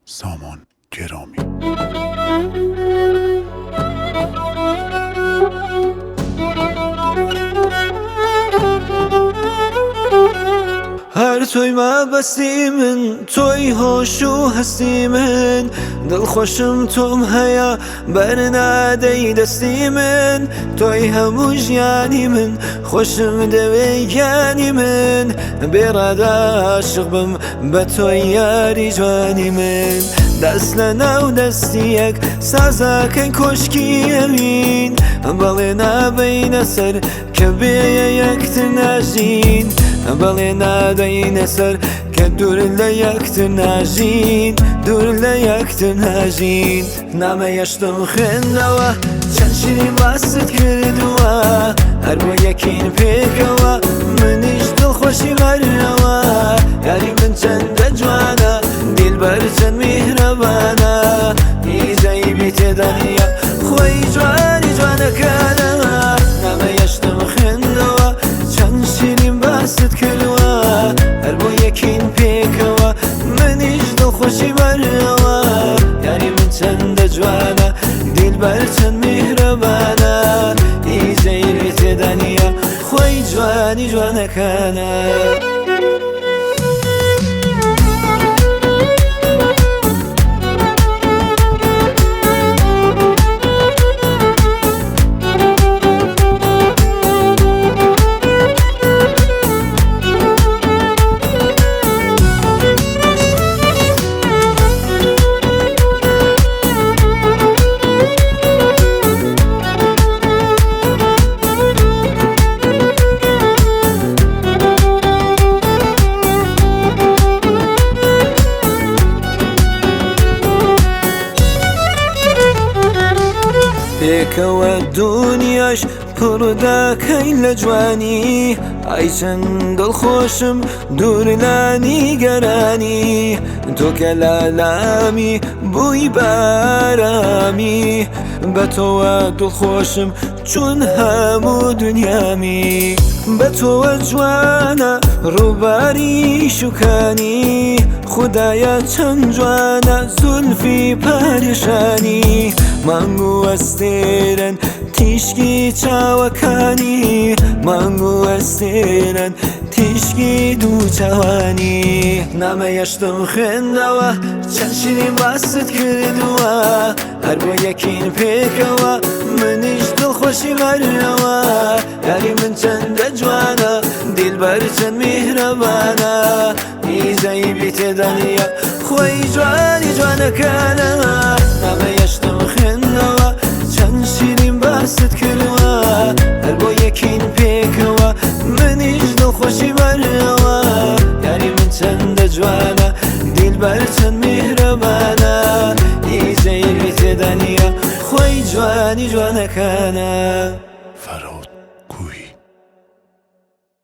سامان گرامی. هر توی ما بسی من توی هوش و هستی من دڵخۆشم تۆم هەیە بەرنادەی دەستی من تۆی هەموو ژیانی من خۆشم دەوێ گیانی من بێڕادە عاشق بم بە تۆی یاری جوانی من دەست لە ناو دەستی یەک سازاکەی کۆشکی ئەمین بەڵێ نابەینە سەر کە بێیە یەکتر ناژین بەڵێ نادەینە سەر کە دوور لە یەکتر ناژین دوور لە یەکتر ناژین نامە یەشتم خوێندەوە چەند شیرین باست کردووە هەر بۆ یەکین پێکەوە منیش دڵخۆشی بەرەوە یاری من چەندە جوانە دیلبەر چەند میهرەبانە هیچەی بی تێدا نییە خۆی جوانی جوانەکانە نامە یەشتم خوێندەوە چەند شیرین باست کردووە هەر بۆ یەکین پێکەوە منیش دڵخۆشی بەرەوە یاری من چەندە جوانە دیلبەر چەند میهرەبانە هیچەی بی تێدا نییە خۆی جوانی جوانەکانە پێکەوە دونیاش پڕ دەکەین لە جوانی ئای چەند دڵخۆشم دوور لانی گەرانی تۆ کە لالامی بووی بارامی بە تۆوە دڵخۆشم چون هەموو دنیامی بە تۆوە جوانە ڕووباری شوکانی خودایە چەند جوانە زولفی پەریشانی مانگ و ئەستێرن تیشکی چاوەکانی مانگ و ئەستێرن تیشکی دوو چاوانی نامە یەشتم خوێندەوە چەند شیرین باست کردووە هەر بۆ یەکین پێکەوە منیش دڵخۆشی بەرەوە یاری من چەندە جوانە دیلبەر چەند میهرەبانە هیچەی بی تێدا نییە خۆی جوانی جوانەکانە نامە یەشتم خوێندەوە چەند شیرین باست کردووە هەر بۆ یەکین پێکەوە منیش دڵخۆشی بەرەوە یاری من چەندە جوانە دیلبەر چەند میهرەبانە هیچەی بی تێدا نییە خۆی جوانی جوانەکانە. فراد